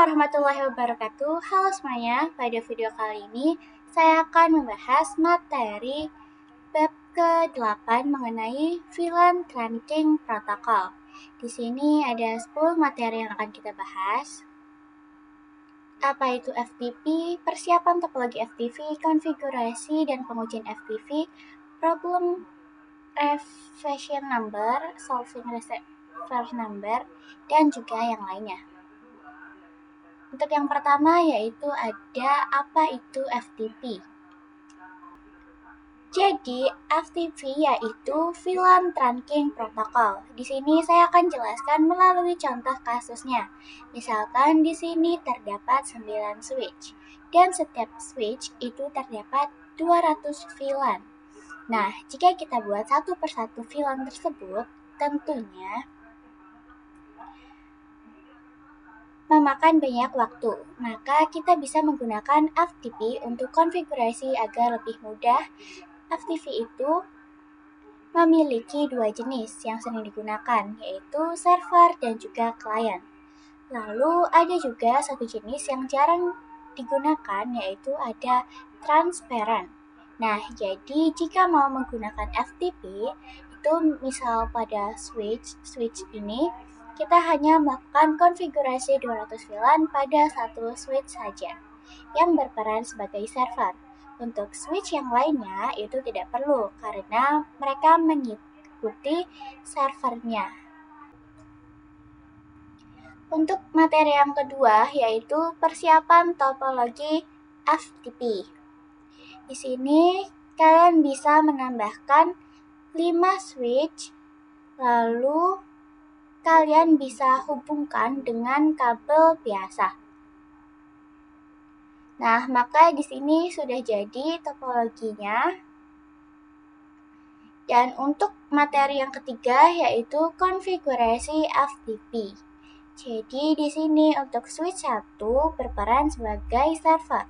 warahmatullahi wabarakatuh. Halo semuanya, pada video kali ini saya akan membahas materi bab ke-8 mengenai VLAN Trunking Protocol. Di sini ada 10 materi yang akan kita bahas. Apa itu FTP, persiapan topologi FTP, konfigurasi dan pengujian FTP, problem reservation number, solving reservation number, dan juga yang lainnya. Untuk yang pertama yaitu ada apa itu FTP. Jadi, FTP yaitu VLAN Trunking Protocol. Di sini saya akan jelaskan melalui contoh kasusnya. Misalkan di sini terdapat 9 switch dan setiap switch itu terdapat 200 VLAN. Nah, jika kita buat satu persatu VLAN tersebut, tentunya memakan banyak waktu, maka kita bisa menggunakan FTP untuk konfigurasi agar lebih mudah. FTP itu memiliki dua jenis yang sering digunakan, yaitu server dan juga klien. Lalu ada juga satu jenis yang jarang digunakan, yaitu ada transparent. Nah, jadi jika mau menggunakan FTP, itu misal pada switch ini, kita hanya melakukan konfigurasi 200 VLAN pada satu switch saja, yang berperan sebagai server. Untuk switch yang lainnya itu tidak perlu, karena mereka mengikuti servernya. Untuk materi yang kedua yaitu persiapan topologi FTP. Di sini kalian bisa menambahkan 5 switch, lalu kalian bisa hubungkan dengan kabel biasa. Nah, maka di sini sudah jadi topologinya. Dan untuk materi yang ketiga yaitu konfigurasi FTP. Jadi di sini untuk switch 1 berperan sebagai server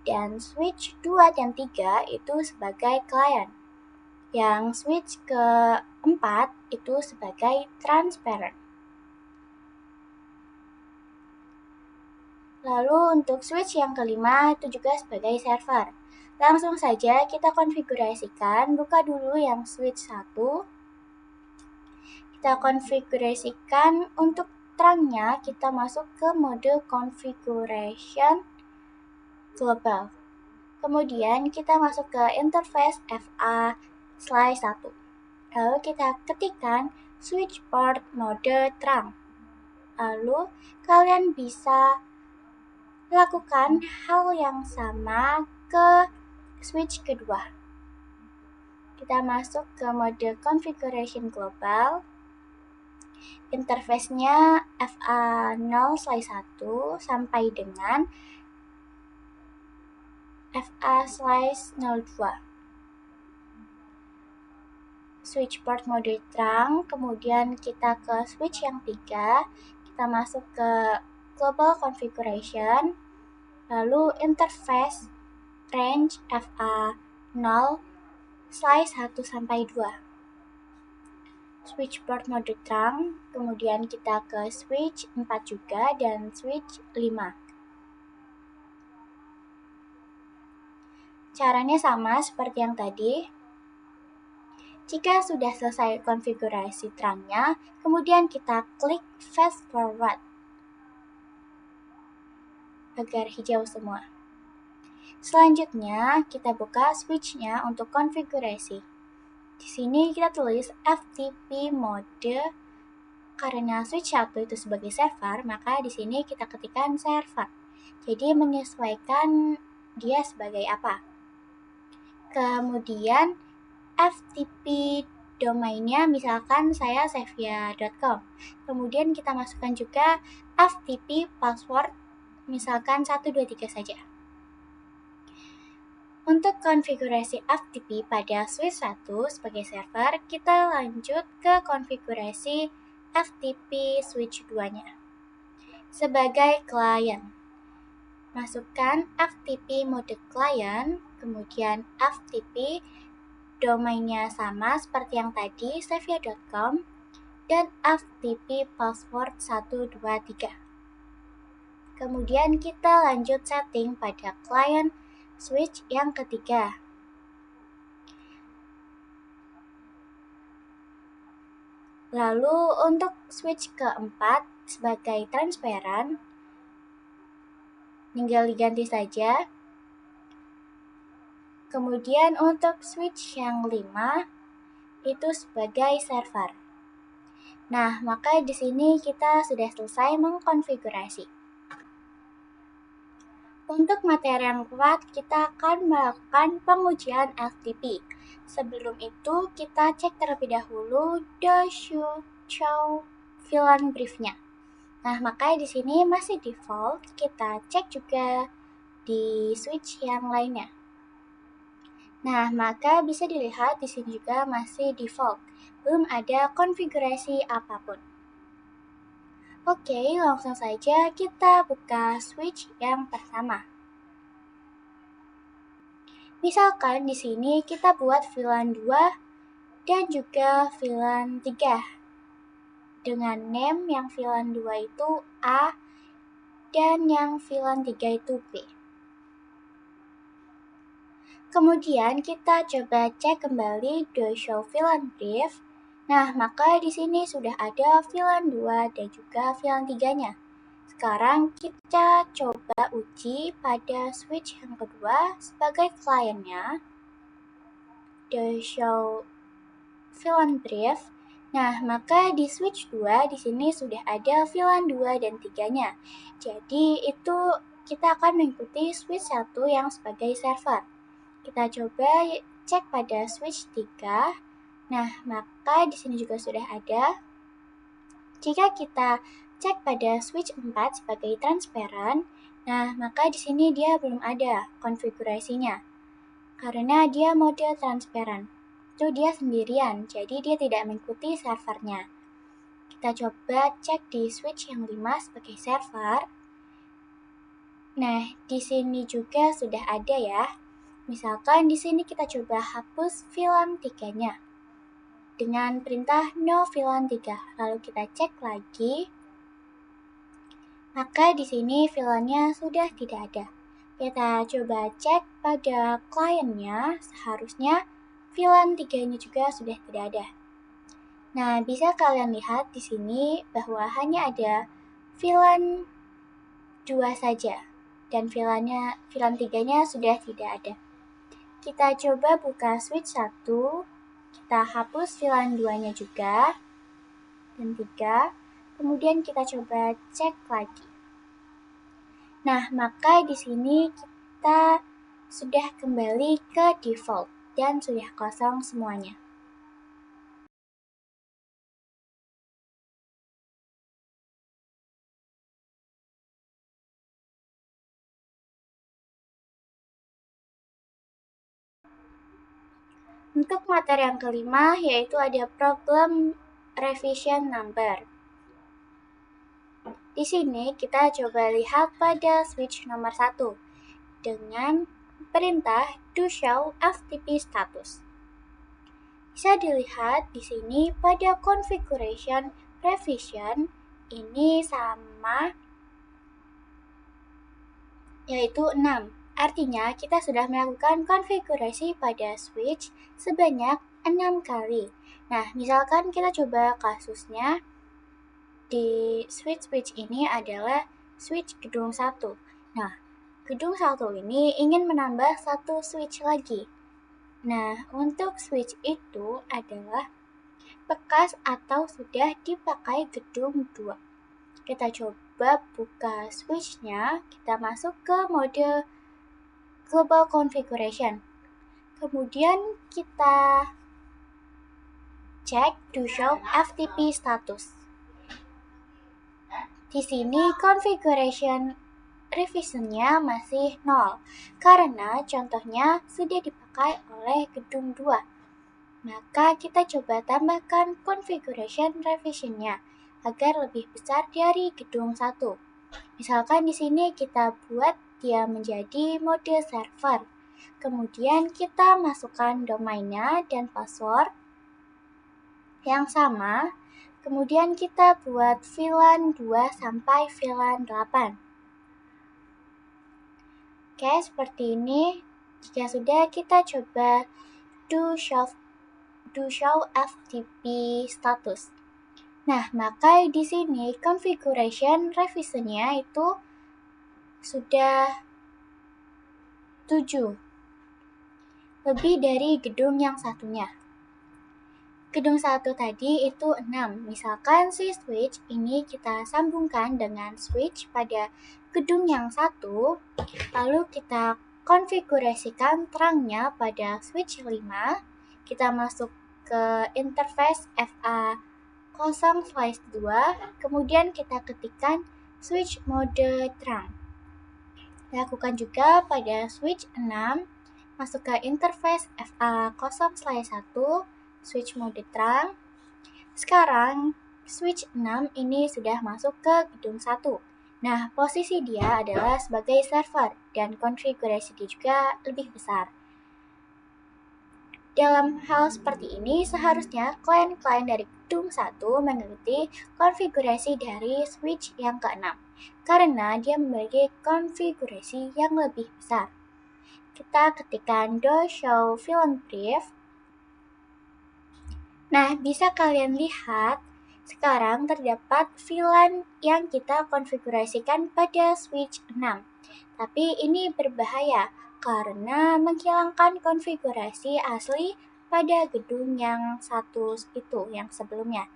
dan switch 2 dan 3 itu sebagai klien. Yang switch keempat itu sebagai transparent. Lalu untuk switch yang kelima itu juga sebagai server. Langsung saja kita konfigurasikan, buka dulu yang switch 1. Kita konfigurasikan untuk terangnya, kita masuk ke mode configuration global. Kemudian kita masuk ke interface FA/1. Lalu kita ketikkan switch port mode terang. Lalu kalian bisa lakukan hal yang sama ke switch kedua. Kita masuk ke mode configuration global. Interface-nya FA0/1 sampai dengan FA/02. Switch port mode terang, kemudian kita ke switch yang 3, kita masuk ke global configuration, lalu interface range FA0/1 sampai 2. Switch port mode terang, kemudian kita ke switch 4 juga dan switch 5. Caranya sama seperti yang tadi. Jika sudah selesai konfigurasi terangnya, kemudian kita klik fast forward agar hijau semua. Selanjutnya, kita buka switch-nya untuk konfigurasi. Di sini kita tulis FTP mode. Karena switch 1 itu sebagai server, maka di sini kita ketikkan server. Jadi menyesuaikan dia sebagai apa. Kemudian FTP domainnya misalkan saya sevia.com. Kemudian kita masukkan juga FTP password misalkan 123 saja. Untuk konfigurasi FTP pada switch 1 sebagai server, kita lanjut ke konfigurasi FTP switch 2-nya. Sebagai klien, masukkan FTP mode klien, kemudian FTP domainnya sama seperti yang tadi, sevia.com, dan FTP password 123. Kemudian kita lanjut setting pada client switch yang ketiga. Lalu untuk switch keempat sebagai transparan, tinggal diganti saja. Kemudian untuk switch yang 5 itu sebagai server. Nah, maka di sini kita sudah selesai mengkonfigurasi. Untuk materi yang keempat, kita akan melakukan pengujian FTP. Sebelum itu, kita cek terlebih dahulu the show VLAN brief-nya. Nah, maka di sini masih default. Kita cek juga di switch yang lainnya. Nah, maka bisa dilihat di sini juga masih default. Belum ada konfigurasi apapun. Oke, langsung saja kita buka switch yang pertama. Misalkan di sini kita buat VLAN 2 dan juga VLAN 3. Dengan name yang VLAN 2 itu A dan yang VLAN 3 itu B. Kemudian kita coba cek kembali the show VLAN brief. Nah, maka di sini sudah ada VLAN 2 dan juga VLAN 3-nya. Sekarang kita coba uji pada switch yang kedua sebagai kliennya, the show VLAN brief. Nah, maka di switch 2 di sini sudah ada VLAN 2 dan 3-nya. Jadi itu kita akan mengikuti switch 1 yang sebagai server. Kita coba cek pada switch 3. Nah, maka di sini juga sudah ada. Jika kita cek pada switch 4 sebagai transparan, nah maka di sini dia belum ada konfigurasinya. Karena dia mode transparan. Itu dia sendirian, jadi dia tidak mengikuti servernya. Kita coba cek di switch yang 5 sebagai server. Nah, di sini juga sudah ada ya. Misalkan di sini kita coba hapus VLAN 3-nya dengan perintah no VLAN 3. Lalu kita cek lagi. Maka di sini VLAN-nya sudah tidak ada. Kita coba cek pada kliennya, seharusnya VLAN 3-nya juga sudah tidak ada. Nah, bisa kalian lihat di sini bahwa hanya ada VLAN 2 saja dan VLAN 3-nya sudah tidak ada. Kita coba buka switch 1, kita hapus VLAN 2-nya juga, dan 3, kemudian kita coba cek lagi. Nah, maka di sini kita sudah kembali ke default dan sudah kosong semuanya. Untuk materi yang kelima, yaitu ada problem revision number. Di sini kita coba lihat pada switch nomor 1 dengan perintah do show FTP status. Bisa dilihat di sini pada configuration revision ini sama, yaitu 6. Artinya kita sudah melakukan konfigurasi pada switch sebanyak 6 kali. Nah, misalkan kita coba kasusnya di switch ini adalah switch gedung 1. Nah, gedung 1 ini ingin menambah satu switch lagi. Nah, untuk switch itu adalah bekas atau sudah dipakai gedung 2. Kita coba buka switch-nya, kita masuk ke mode global configuration. Kemudian kita cek to show FTP status. Di sini configuration revision-nya masih 0 karena contohnya sudah dipakai oleh gedung 2. Maka kita coba tambahkan configuration revision-nya agar lebih besar dari gedung 1. Misalkan di sini kita buat dia menjadi mode server. Kemudian kita masukkan domainnya dan password yang sama. Kemudian kita buat VLAN 2 sampai VLAN 8. Oke, seperti ini. Jika sudah, kita coba do show FTP status. Nah, maka di sini configuration revisionnya itu sudah 7, lebih dari gedung yang satunya. Gedung 1 tadi itu 6. Misalkan si switch ini kita sambungkan dengan switch pada gedung yang 1, lalu kita konfigurasikan terangnya pada switch 5. Kita masuk ke interface FA0/2, kemudian kita ketikkan switch mode terang. Lakukan juga pada switch 6, masuk ke interface FA0/1, switch mode terang. Sekarang switch 6 ini sudah masuk ke gedung 1. Nah, posisi dia adalah sebagai server dan konfigurasi dia juga lebih besar. Dalam hal seperti ini, seharusnya klien-klien dari gedung 1 mengikuti konfigurasi dari switch yang ke-6, karena dia memiliki konfigurasi yang lebih besar. Kita ketikkan do show VLAN brief. Nah, bisa kalian lihat, sekarang terdapat VLAN yang kita konfigurasikan pada switch 6. Tapi ini berbahaya karena menghilangkan konfigurasi asli pada gedung yang satu itu, yang sebelumnya.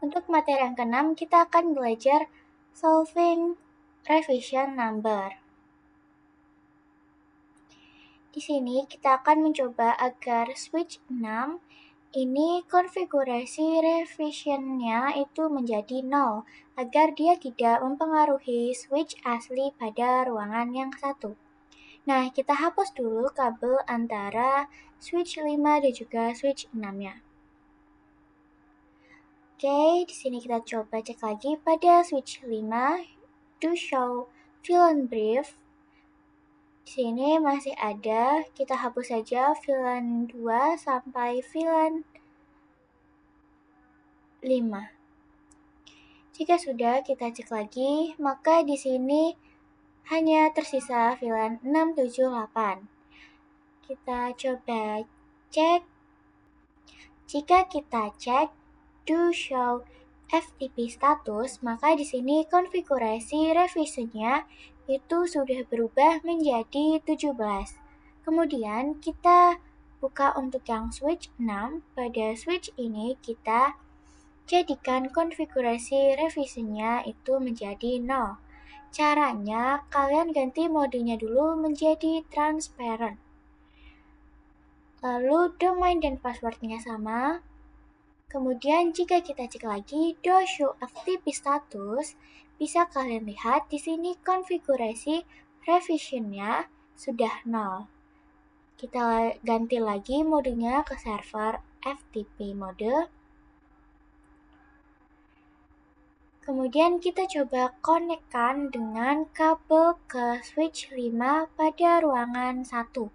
Untuk materi yang ke-6, kita akan belajar solving revision number. Di sini kita akan mencoba agar switch 6 ini konfigurasi revisionnya itu menjadi 0, agar dia tidak mempengaruhi switch asli pada ruangan yang satu. Nah, kita hapus dulu kabel antara switch 5 dan juga switch 6-nya. Oke, di sini kita coba cek lagi pada switch 5, do show VLAN brief. Di sini masih ada, kita hapus saja VLAN 2 sampai VLAN 5. Jika sudah, kita cek lagi, maka di sini hanya tersisa VLAN 6, 7, 8. Kita coba cek. Jika kita cek do show FTP status, maka di sini konfigurasi revisionnya itu sudah berubah menjadi 17. Kemudian kita buka untuk yang switch 6. Pada switch ini kita jadikan konfigurasi revisionnya itu menjadi 0. Caranya, kalian ganti modenya dulu menjadi transparent. Lalu domain dan passwordnya sama. Kemudian jika kita cek lagi do show FTP status, bisa kalian lihat di sini konfigurasi revisionnya sudah 0. Kita ganti lagi modenya ke server FTP mode. Kemudian kita coba konekkan dengan kabel ke switch 5 pada ruangan 1.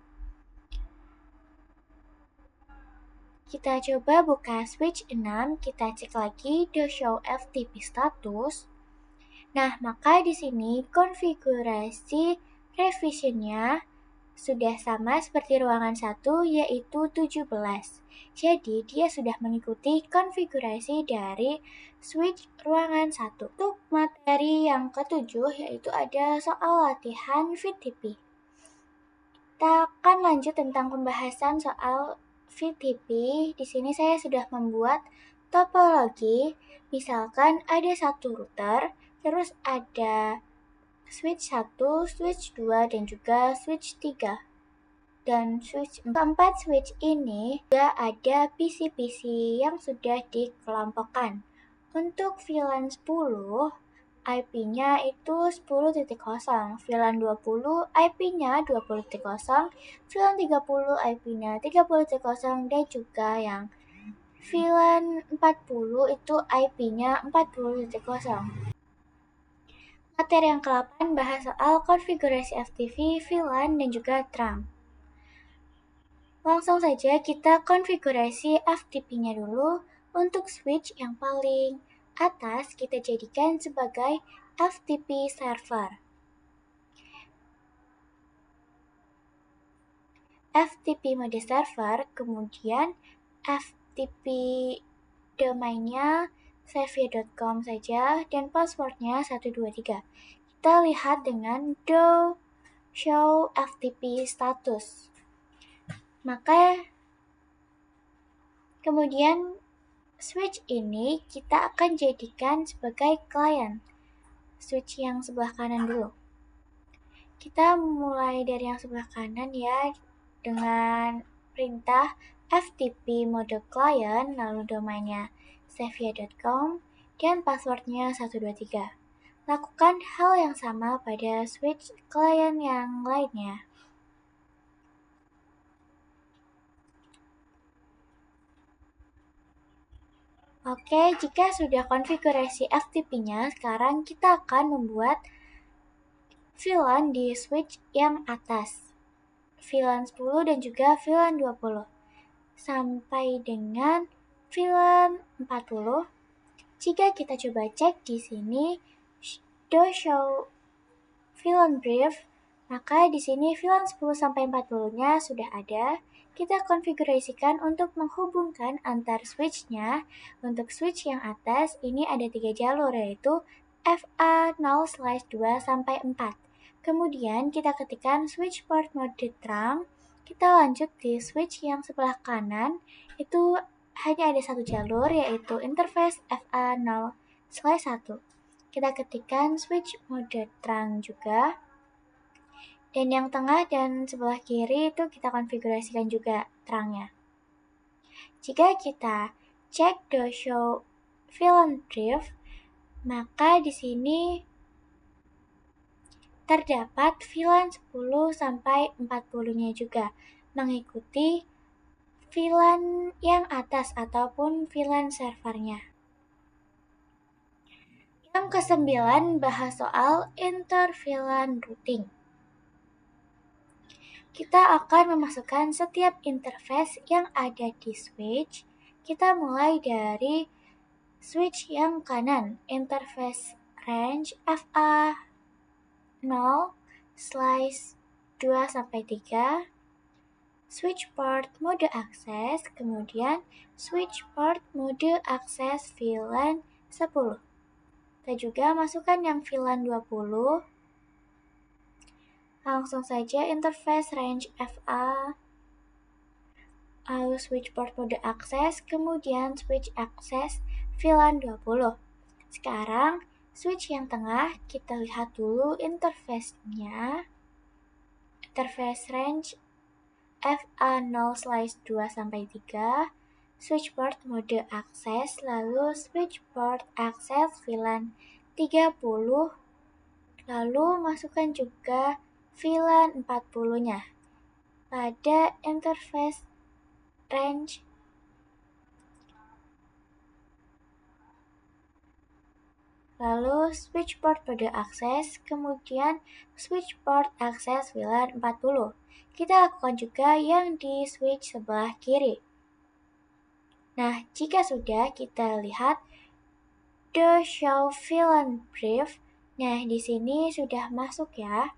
Kita coba buka switch 6, kita cek lagi do show FTP status. Nah, maka di sini konfigurasi revisionnya sudah sama seperti ruangan 1, yaitu 17. Jadi, dia sudah mengikuti konfigurasi dari switch ruangan 1. Untuk materi yang ke-7, yaitu ada soal latihan VTP. Kita akan lanjut tentang pembahasan soal VTP. Di sini saya sudah membuat topologi. Misalkan ada satu router, terus ada switch 1, switch 2, dan juga switch 3. Dan switch 4 switch ini juga ada PC-PC yang sudah dikelompokkan. Untuk VLAN 10, IP-nya itu 10.0, VLAN 20 IP-nya 20.0, VLAN 30 IP-nya 30.0, dan juga yang VLAN 40 itu IP-nya 40.0. Materi yang ke-8 bahas soal konfigurasi FTP, VLAN, dan juga terang. Langsung saja kita konfigurasi FTP-nya dulu. Untuk switch yang paling atas kita jadikan sebagai FTP server. FTP mode server, kemudian FTP domainnya savia.com saja dan passwordnya 123. Kita lihat dengan do show FTP status. Maka kemudian switch ini kita akan jadikan sebagai client. Switch yang sebelah kanan dulu. Kita mulai dari yang sebelah kanan ya, dengan perintah FTP mode client, lalu domainnya savia.com, dan passwordnya 123. Lakukan hal yang sama pada switch client yang lainnya. Oke, jika sudah konfigurasi FTP-nya, sekarang kita akan membuat VLAN di switch yang atas, VLAN 10 dan juga VLAN 20. Sampai dengan VLAN 40. Jika kita coba cek di sini, do show VLAN brief, maka di sini VLAN 10 sampai 40-nya sudah ada. Kita konfigurasikan untuk menghubungkan antar switch-nya. Untuk switch yang atas, ini ada 3 jalur, yaitu FA0/2 sampai 4. Kemudian kita ketikkan switch port mode terang. Kita lanjut di switch yang sebelah kanan, itu hanya ada satu jalur, yaitu interface FA0/1. Kita ketikkan switch mode terang juga. Dan yang tengah dan sebelah kiri itu kita konfigurasikan juga terangnya. Jika kita cek do show VLAN brief, maka di sini terdapat VLAN 10 sampai 40-nya juga, mengikuti VLAN yang atas ataupun VLAN servernya. Yang ke-9 bahas soal inter-VLAN routing. Kita akan memasukkan setiap interface yang ada di switch. Kita mulai dari switch yang kanan, interface range FA0/2-3, switch port mode akses, kemudian switch port mode akses VLAN 10. Kita juga masukkan yang VLAN 20. Langsung saja interface range FA, lalu switch port mode akses, kemudian switch akses VLAN 20. Sekarang switch yang tengah, kita lihat dulu interface-nya. Interface range FA0/2 sampai 3, switch port mode akses, lalu switch port akses VLAN 30, lalu masukkan juga VLAN 40-nya pada interface range lalu switch port mode akses, kemudian switch port akses VLAN 40. Kita lakukan juga yang di switch sebelah kiri. Nah, jika sudah, kita lihat do show VLAN brief. Nah, di sini sudah masuk ya.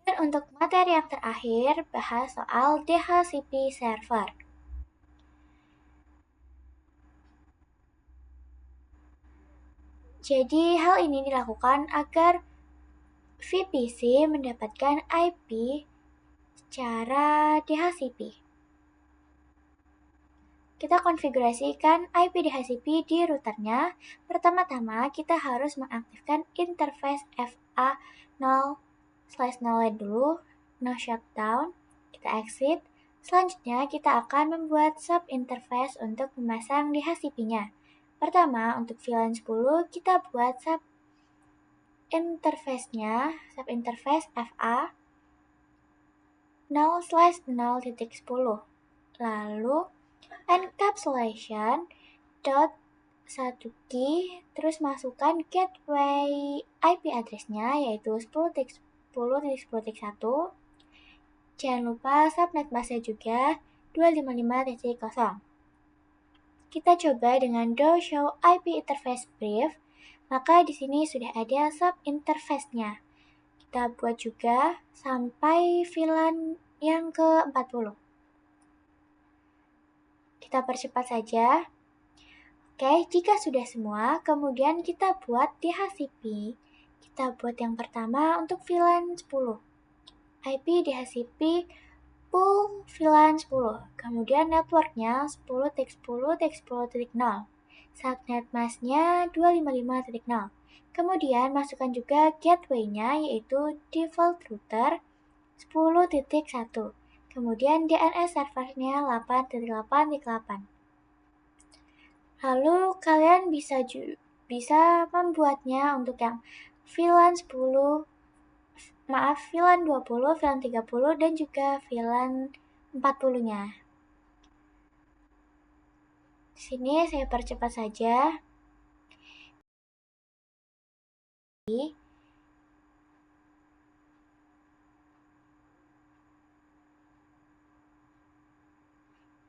Dan untuk materi yang terakhir, bahas soal DHCP server. Jadi, hal ini dilakukan agar VPC mendapatkan IP secara DHCP. Kita konfigurasikan IP DHCP di routernya. Pertama-tama, kita harus mengaktifkan interface FA0/0 dulu, no shutdown. Kita exit. Selanjutnya, kita akan membuat sub-interface untuk memasang DHCP-nya. Pertama, untuk VLAN 10, kita buat sub-interface-nya, sub-interface FA 0/0.10. Lalu, encapsulation .1 key, terus masukkan gateway IP address-nya, yaitu 10.10.10.1. Jangan lupa subnet bus-nya juga 255.0. Kita coba dengan do show IP interface brief. Maka di sini sudah ada sub interface-nya. Kita buat juga sampai VLAN yang ke-40. Kita percepat saja. Oke, jika sudah semua, kemudian kita buat DHCP. Kita buat yang pertama untuk VLAN 10. IP DHCP pool VLAN 10. Kemudian networknya 10.10.10.0. Subnet masknya 255.0. Kemudian masukkan juga gateway-nya yaitu default router 10.1. Kemudian DNS servernya 8.8.8. Lalu kalian bisa membuatnya untuk yang VLAN 10, VLAN 20, VLAN 30, dan juga VLAN 40-nya. Di sini saya percepat saja.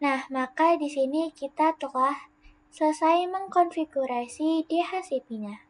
Nah, maka di sini kita telah selesai mengkonfigurasi DHCP-nya.